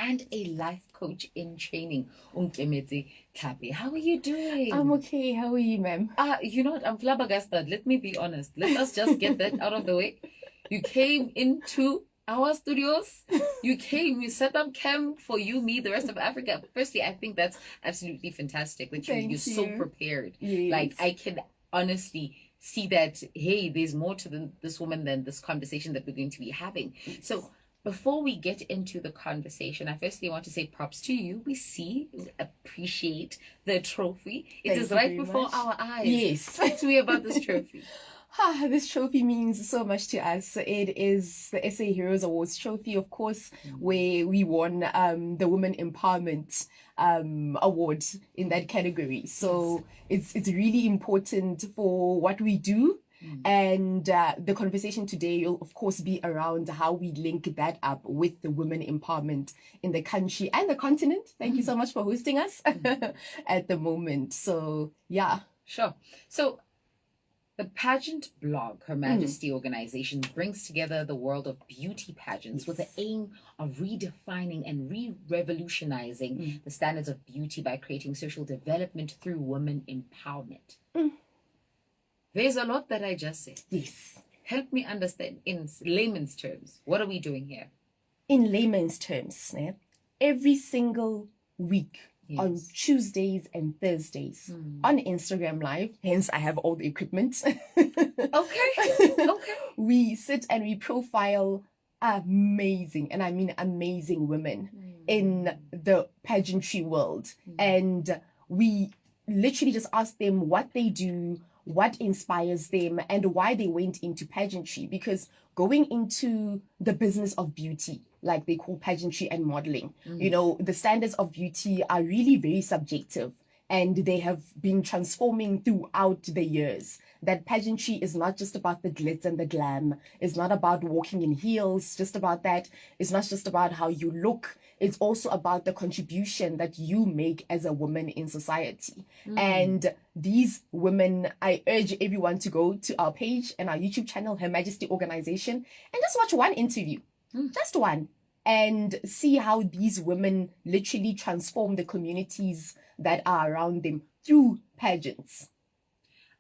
and a life coach in training. Tlhapi. How are you doing? I'm okay. How are you, ma'am? You know what? I'm flabbergasted. Let me be honest. Let us just get that out of the way. You came into our studios. You set up camp for you, me, the rest of Africa. Firstly, I think that's absolutely fantastic that you're so prepared. Yes. Like, I can honestly see that, hey, there's more to this woman than this conversation that we're going to be having. So before we get into the conversation, I firstly want to say props to you. We appreciate the trophy. It is right before our eyes. Yes. Talk to me about this trophy. This trophy means so much to us. It is the SA Heroes Awards trophy, of course, where we won the Women Empowerment award in that category. So it's really important for what we do. And the conversation today will, of course, be around how we link that up with the women empowerment in the country and the continent. Thank you so much for hosting us at the moment. So, yeah. Sure. So, the pageant blog, Her Majesty organization, brings together the world of beauty pageants with the aim of redefining and revolutionizing the standards of beauty by creating social development through women empowerment. There's a lot that I just said. Yes. Help me understand in layman's terms. What are we doing here? In layman's terms, every single week, on Tuesdays and Thursdays on Instagram Live. Hence, I have all the equipment. Okay. We sit and we profile amazing, and I mean amazing women in the pageantry world. And we literally just ask them what they do, what inspires them, and why they went into pageantry. Because going into the business of beauty, like they call pageantry and modeling, you know, the standards of beauty are really very subjective, and they have been transforming throughout the years. That pageantry is not just about the glitz and the glam. It's not about walking in heels, just about that. It's not just about how you look. It's also about the contribution that you make as a woman in society. And these women, I urge everyone to go to our page and our YouTube channel, Her Majesty Organization, and just watch one interview, just one, and see how these women literally transform the communities that are around them through pageants.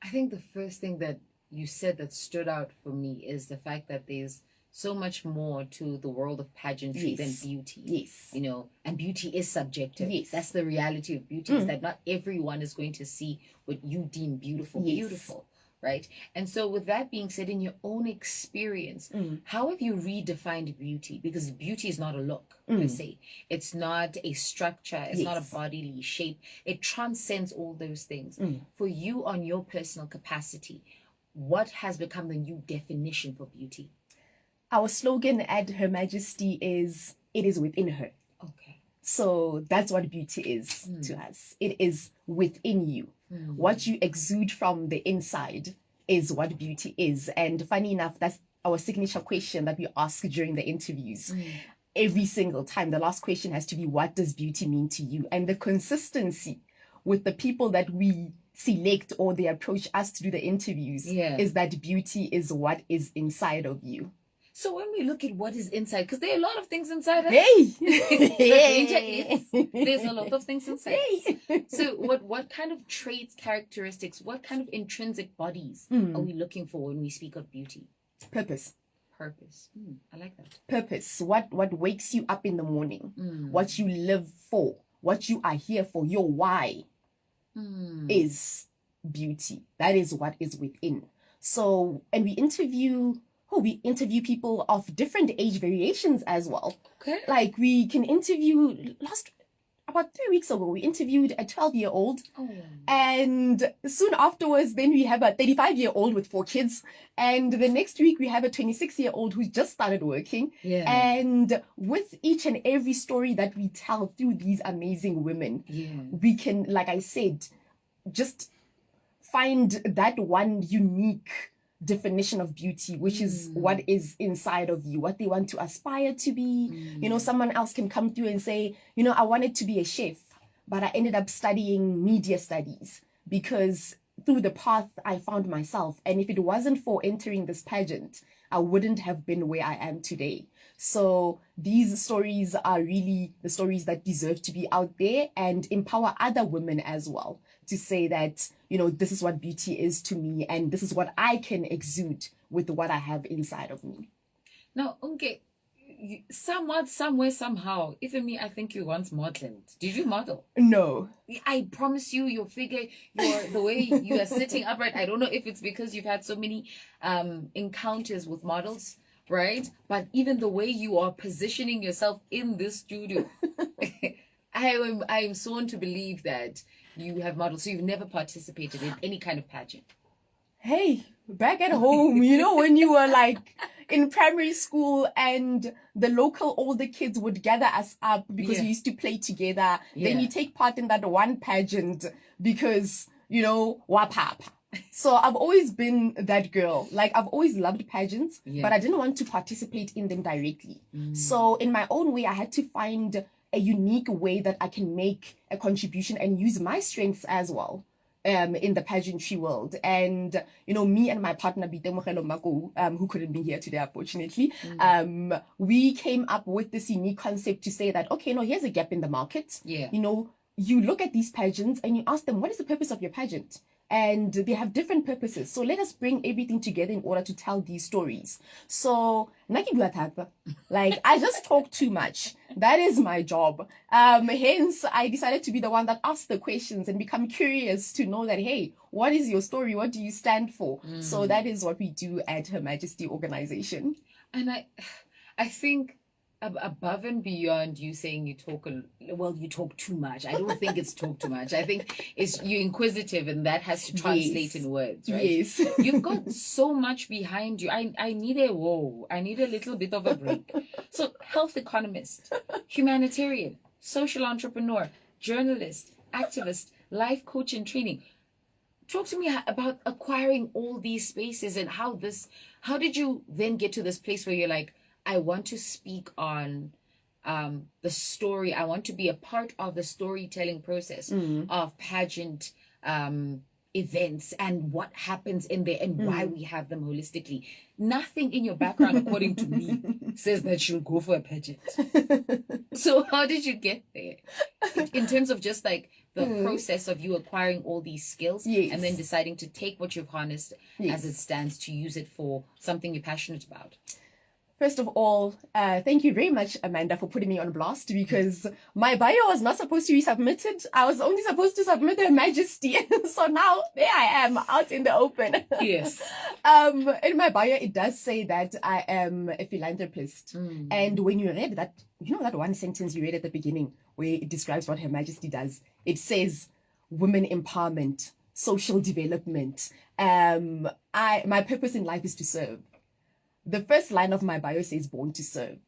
I think the first thing that you said that stood out for me is the fact that there's so much more to the world of pageantry than beauty. Yes. You know, and beauty is subjective. Yes. That's the reality of beauty, is that not everyone is going to see what you deem beautiful, right? And so with that being said, in your own experience, how have you redefined beauty? Because beauty is not a look, per se. It's not a structure. It's not a bodily shape. It transcends all those things. For you, on your personal capacity, what has become the new definition for beauty? Our slogan at Her Majesty is, "It is within her." Okay. So that's what beauty is to us. It is within you. What you exude from the inside is what beauty is. And funny enough, that's our signature question that we ask during the interviews. Every single time, the last question has to be, what does beauty mean to you? And the consistency with the people that we select or they approach us to do the interviews is that beauty is what is inside of you. So when we look at what is inside, because there are a lot of things inside us. There's a lot of things inside us. So what kind of traits, characteristics, what kind of intrinsic bodies are we looking for when we speak of beauty? Purpose. I like that. Purpose. What wakes you up in the morning? What you live for? What you are here for? Your why is beauty. That is what is within. So, and we interview people of different age variations as well. Okay. Like we can interview, about 3 weeks ago, we interviewed a 12-year-old. And soon afterwards, then we have a 35-year-old with 4 kids. And the next week, we have a 26-year-old who just started working. And with each and every story that we tell through these amazing women, we can, like I said, just find that one unique definition of beauty, which is what is inside of you, what they want to aspire to be. You know, someone else can come through and say, you know, I wanted to be a chef, but I ended up studying media studies because through the path I found myself. And if it wasn't for entering this pageant, I wouldn't have been where I am today. So these stories are really the stories that deserve to be out there and empower other women as well to say that, this is what beauty is to me and this is what I can exude with what I have inside of me. Now, okay, somewhat, somewhere, somehow, even me, I think you once modeled. Did you model? No. I promise you, your figure, the way you are sitting upright, I don't know if it's because you've had so many encounters with models, right? But even the way you are positioning yourself in this studio, I am sworn to believe that you have modeled. So you've never participated in any kind of pageant. Hey, back at home, when you were like in primary school and the local older kids would gather us up because we used to play together. Yeah. Then you take part in that one pageant because, wapapa. So I've always been that girl. Like I've always loved pageants, but I didn't want to participate in them directly. So in my own way, I had to find a unique way that I can make a contribution and use my strengths as well. In the pageantry world. And, me and my partner, who couldn't be here today, unfortunately, we came up with this unique concept to say that, okay, no, here's a gap in the market. Yeah. You look at these pageants and you ask them, what is the purpose of your pageant? And they have different purposes. So let us bring everything together in order to tell these stories. So, like, I just talk too much. That is my job. Hence, I decided to be the one that asks the questions and become curious to know that, hey, what is your story? What do you stand for? So that is what we do at Her Majesty organization. And I think above and beyond you saying you talk too much. I don't think it's talk too much. I think it's you're inquisitive and that has to translate in words, right? Yes. You've got so much behind you. I need a little bit of a break. So health economist, humanitarian, social entrepreneur, journalist, activist, life coach and training. Talk to me about acquiring all these spaces and how did you then get to this place where you're like, I want to speak on the story. I want to be a part of the storytelling process of pageant events and what happens in there and why we have them holistically. Nothing in your background, according to me, says that you'll go for a pageant. So how did you get there? In terms of just like the process of you acquiring all these skills and then deciding to take what you've harnessed as it stands to use it for something you're passionate about. First of all, thank you very much, Amanda, for putting me on blast because my bio was not supposed to be submitted. I was only supposed to submit Her Majesty. So now there I am out in the open. Yes. In my bio, it does say that I am a philanthropist. And when you read that, that one sentence you read at the beginning where it describes what Her Majesty does, it says women empowerment, social development. My purpose in life is to serve. The first line of my bio says born to serve.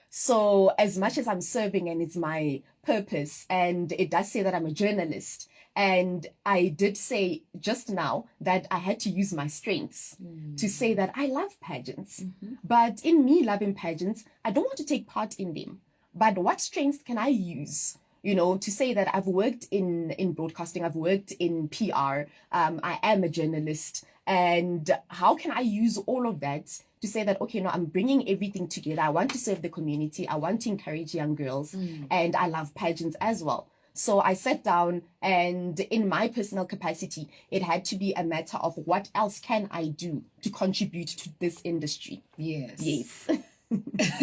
So as much as I'm serving and it's my purpose, and it does say that I'm a journalist, and I did say just now that I had to use my strengths to say that I love pageants. But in me loving pageants, I don't want to take part in them. But what strengths can I use? To say that I've worked in broadcasting, I've worked in PR, I am a journalist. And how can I use all of that to say that, okay, no, I'm bringing everything together. I want to serve the community. I want to encourage young girls and I love pageants as well. So I sat down and in my personal capacity, it had to be a matter of what else can I do to contribute to this industry? Yes.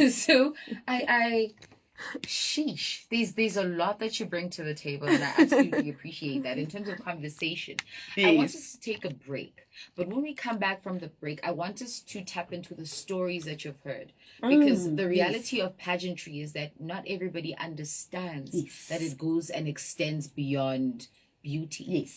So sheesh, there's a lot that you bring to the table and I absolutely appreciate that in terms of conversation. I want us to take a break, but when we come back from the break, I want us to tap into the stories that you've heard because the reality of pageantry is that not everybody understands that it goes and extends beyond beauty.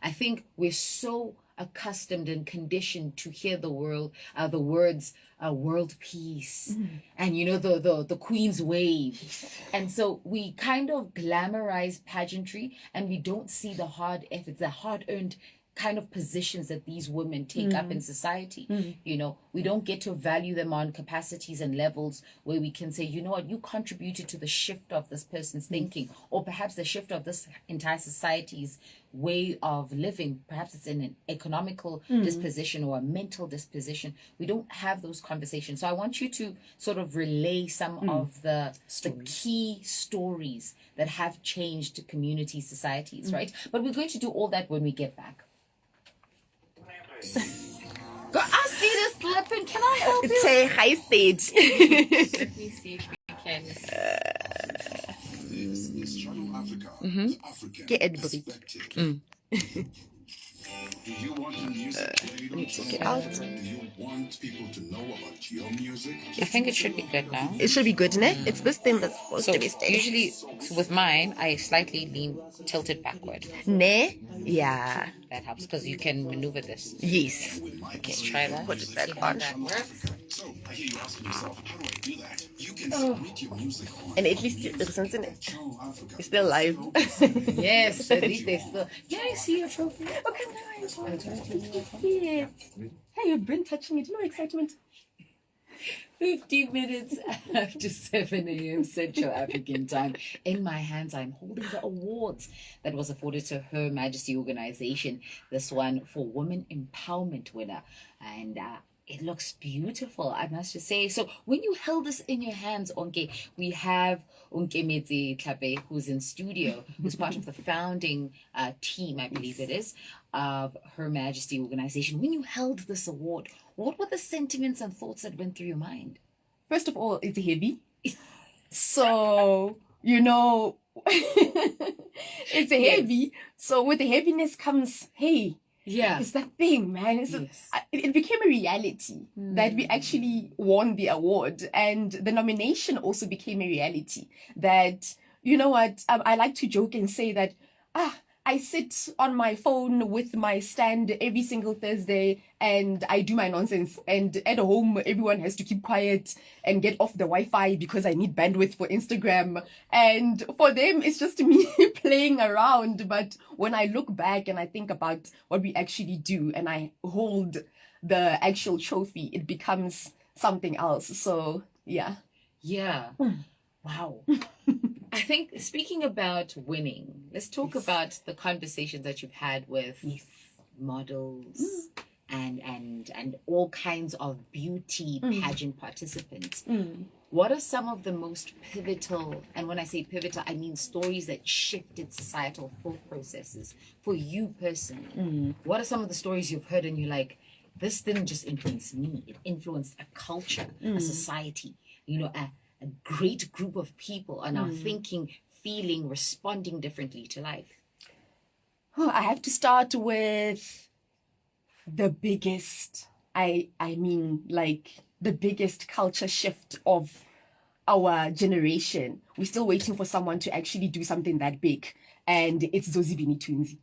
I think we're so accustomed and conditioned to hear the words world peace and the Queen's wave, and so we kind of glamorize pageantry and we don't see the hard efforts, the hard-earned kind of positions that these women take up in society. You know, we don't get to value them on capacities and levels where we can say, you know what, you contributed to the shift of this person's thinking, or perhaps the shift of this entire society's way of living. Perhaps it's in an economical disposition or a mental disposition. We don't have those conversations. So I want you to sort of relay some of the key stories that have changed community societies, right? But we're going to do all that when we get back. Girl, I see this slipping. Can I help you? It's a high stage. Let me see if we can. This is Channel Africa, the African Get it, buddy. perspective. Do you want your music played on Channel out. Africa? Do you want people to know about your music? I think it should be good now. It should be good, ne? It's this thing that's supposed So to be steady. usually with mine, I slightly tilted backward. Ne? Yeah. That helps because you can maneuver this. Yes. Let's try that. Put it See back how on. that works. So I hear you asking yourself, how do I do that? You can submit your music on And at least it's in it. Channel Africa. It's still live. Yes, at least they still. Can I see your trophy? Okay, nice. See it. Hey, you've been touching it. No excitement. 50 minutes after 7 a.m. Central African time. In my hands, I'm holding the awards that was afforded to Her Majesty organization. This one for Women Empowerment winner. And it looks beautiful, I must just say. So when you held this in your hands, Onke, we have Onke Metsi Tlape, who's in studio, who's part of the founding team, I believe it is, of Her Majesty organization. When you held this award, what were the sentiments and thoughts that went through your mind? First of all, it's heavy. So, you know, it's heavy. So with the heaviness comes, hey, Yeah. it's that thing, man. Yes. It became a reality that we actually won the award. And the nomination also became a reality that, you know what, I like to joke and say that, I sit on my phone with my stand every single Thursday and I do my nonsense. And at home, everyone has to keep quiet and get off the Wi-Fi because I need bandwidth for Instagram. And for them, it's just me playing around. But when I look back and I think about what we actually do and I hold the actual trophy, it becomes something else. So, yeah. Yeah. Wow. I think speaking about winning, let's talk about the conversations that you've had with models and all kinds of beauty pageant participants. What are some of the most pivotal, and when I say pivotal, I mean stories that shifted societal thought processes for you personally? What are some of the stories you've heard and you're like, this didn't just influence me, it influenced a culture, a society, you know, a great group of people are now thinking, feeling, responding differently to life? I have to start with the biggest, I mean, like the biggest culture shift of our generation. We're still waiting for someone to actually do something that big. And it's Zozibini Twinsie,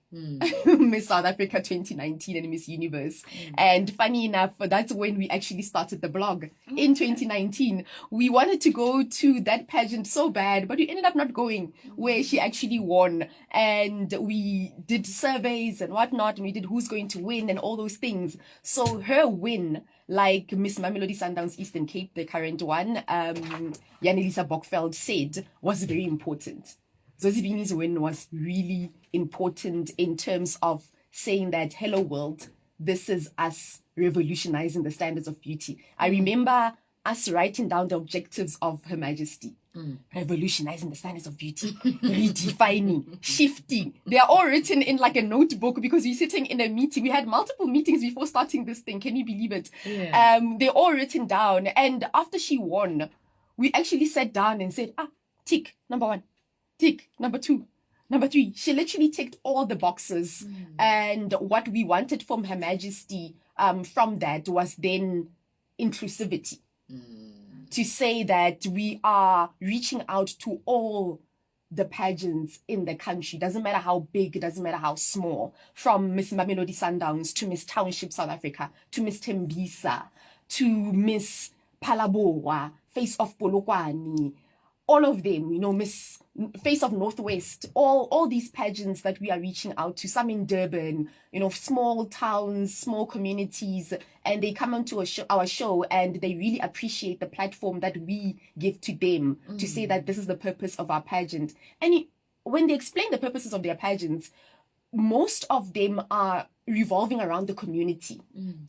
Miss South Africa 2019 and Miss Universe. And funny enough, that's when we actually started the blog in 2019. We wanted to go to that pageant so bad, but we ended up not going where she actually won. And we did surveys and whatnot, and we did who's going to win and all those things. So her win, like Miss Mamelodi Sundowns Eastern Cape, the current one, Yanelisa Bokveld said, was very important. Zozibini's win was really important in terms of saying that, hello world, this is us revolutionizing the standards of beauty. I remember us writing down the objectives of Her Majesty. Revolutionizing the standards of beauty, redefining, shifting. They are all written in like a notebook because we're sitting in a meeting. We had multiple meetings before starting this thing. Can you believe it? Yeah. They're all written down. And after she won, we actually sat down and said, tick, number 1. Tick, number 2, number 3. She literally ticked all the boxes. And what we wanted from Her Majesty from that was then inclusivity. To say that we are reaching out to all the pageants in the country. Doesn't matter how big, it doesn't matter how small. From Miss Mamelodi Sundowns to Miss Township South Africa, to Miss Tembisa, to Miss Palaboa, Face of Polokwane, all of them, you know, Miss Face of Northwest, all these pageants that we are reaching out to, some in Durban, you know, small towns, small communities, and they come onto our show and they really appreciate the platform that we give to them to say that this is the purpose of our pageant. And when they explain the purposes of their pageants, most of them are revolving around the community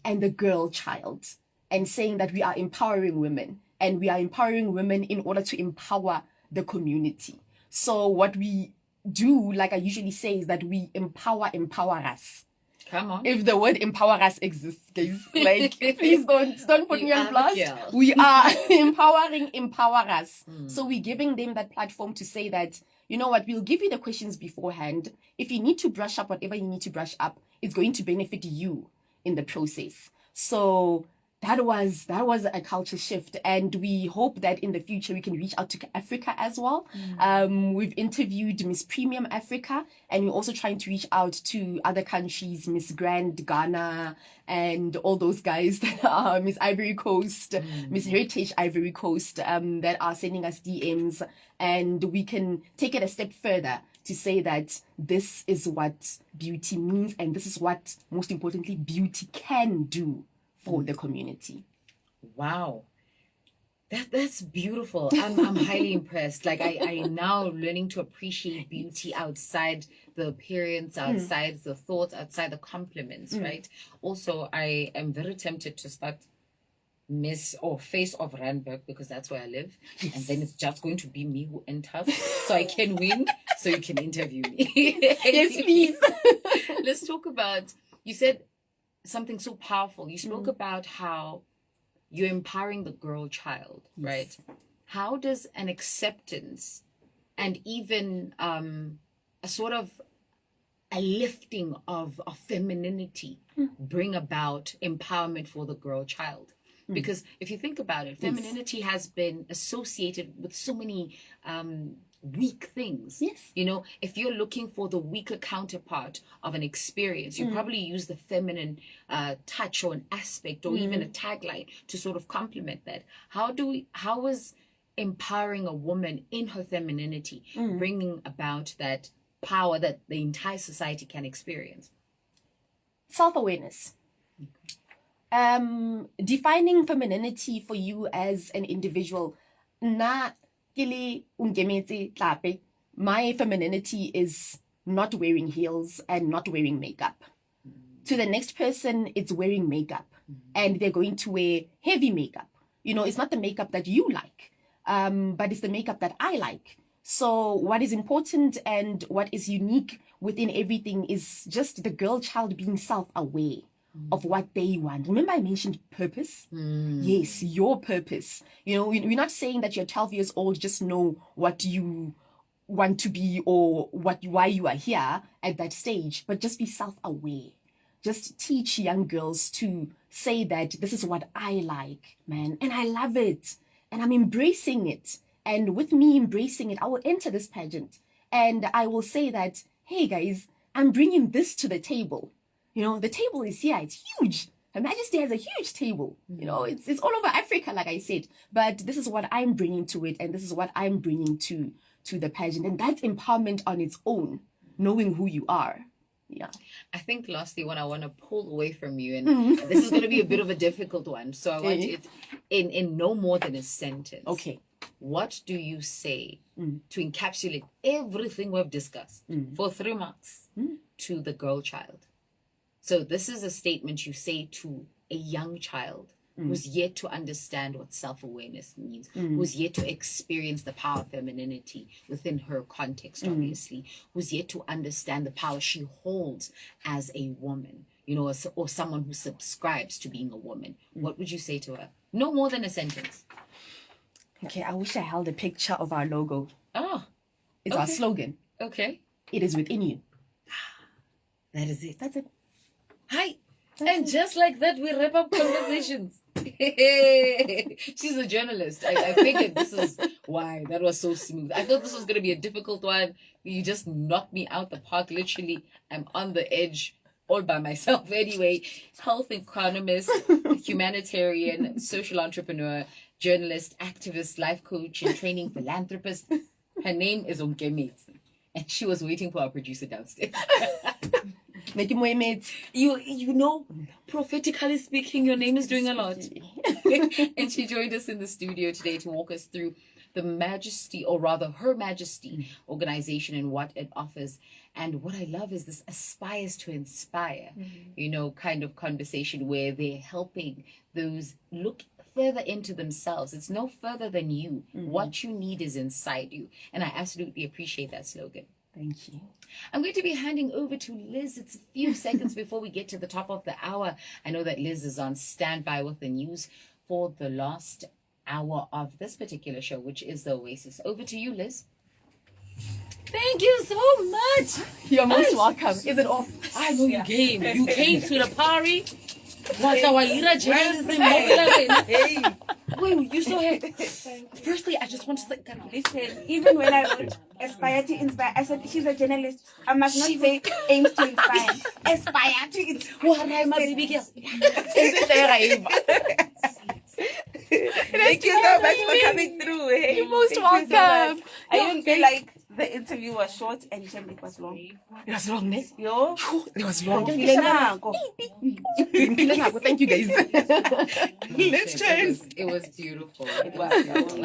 and the girl child, and saying that we are empowering women, and we are empowering women in order to empower the community. So what we do, like I usually say, is that we empower us. Come on. If the word empower us exists, guys, like please don't put me on blast. Girl. We are empower us. So we're giving them that platform to say that, you know what, we'll give you the questions beforehand. If you need to brush up whatever you need to brush up, it's going to benefit you in the process. So that was a culture shift, and we hope that in the future we can reach out to Africa as well. We've interviewed Miss Premium Africa, and we're also trying to reach out to other countries, Miss Grand Ghana, and all those guys that are Miss Ivory Coast, Miss Heritage Ivory Coast, that are sending us DMs, and we can take it a step further to say that this is what beauty means, and this is what, most importantly, beauty can do for the community. Wow. That's beautiful. I'm highly impressed. Like I now learning to appreciate beauty outside the appearance, outside the thoughts, outside the compliments, right? Also, I am very tempted to start Miss or Face of Randburg, because that's where I live. Yes. And then it's just going to be me who enters, so I can win, so you can interview me. Yes, please. Let's talk about, you said something so powerful. You spoke about how you're empowering the girl child, right? How does an acceptance and even a sort of a lifting of femininity bring about empowerment for the girl child? Because if you think about it, femininity has been associated with so many weak things. Yes. You know, if you're looking for the weaker counterpart of an experience, you probably use the feminine touch or an aspect or even a tagline to sort of complement that. How is empowering a woman in her femininity bringing about that power that the entire society can experience? Self-awareness. Defining femininity for you as an individual. My femininity is not wearing heels and not wearing makeup. To the next person, it's wearing makeup, and they're going to wear heavy makeup. You know, it's not the makeup that you like, but it's the makeup that I like. So what is important and what is unique within everything is just the girl child being self-aware of what they want. Remember I mentioned purpose? Yes, your purpose. You know, we're not saying that you're 12 years old, just know what you want to be or why you are here at that stage, but just be self-aware. Just teach young girls to say that this is what I like, man, and I love it, and I'm embracing it. And with me embracing it, I will enter this pageant and I will say that, hey guys, I'm bringing this to the table. You know, the table is here. It's huge. Her Majesty has a huge table. You know, it's all over Africa, like I said. But this is what I'm bringing to it, and this is what I'm bringing to the pageant. And that's empowerment on its own, knowing who you are. Yeah. I think lastly, what I want to pull away from you, and this is going to be a bit of a difficult one, so I want it in no more than a sentence. Okay. What do you say to encapsulate everything we've discussed for 3 months to the girl child? So this is a statement you say to a young child who's yet to understand what self-awareness means, who's yet to experience the power of femininity within her context, obviously, who's yet to understand the power she holds as a woman, you know, or someone who subscribes to being a woman. What would you say to her? No more than a sentence. Okay, I wish I held a picture of our logo. Oh, It's our slogan. okay. It is within you. That is it. That's it. Hi. And just like that, we wrap up conversations. She's a journalist. I figured this is why that was so smooth. I thought this was going to be a difficult one. You just knocked me out the park. Literally, I'm on the edge all by myself anyway. Health economist, humanitarian, social entrepreneur, journalist, activist, life coach, and training philanthropist. Her name is Umkemet, and she was waiting for our producer downstairs. Make him mates. You know, prophetically speaking, your name is doing a lot. And she joined us in the studio today to walk us through the Majesty, or rather Her Majesty organization and what it offers. And what I love is this aspires to inspire, kind of conversation where they're helping those look further into themselves. It's no further than you. What you need is inside you. And I absolutely appreciate that slogan. Thank you. I'm going to be handing over to Liz. It's a few seconds before we get to the top of the hour. I know that Liz is on standby with the news for the last hour of this particular show, which is The Oasis. Over to you, Liz. Thank you so much. You're most welcome. Is it off? I know you came. You came to the party. Hey. Wait, you saw her. Firstly, I just want to say, Listen, even when I wrote aspire to inspire, I said she's a journalist. I must not say aims to inspire. Aspire to inspire. Thank you so much for coming through. Hey. You're most Thank you so welcome. much. I didn't feel like the interview was short and it was long. It was long, ne? Yo, It was long. Thank Thank you, guys. Let's change. It was beautiful. you.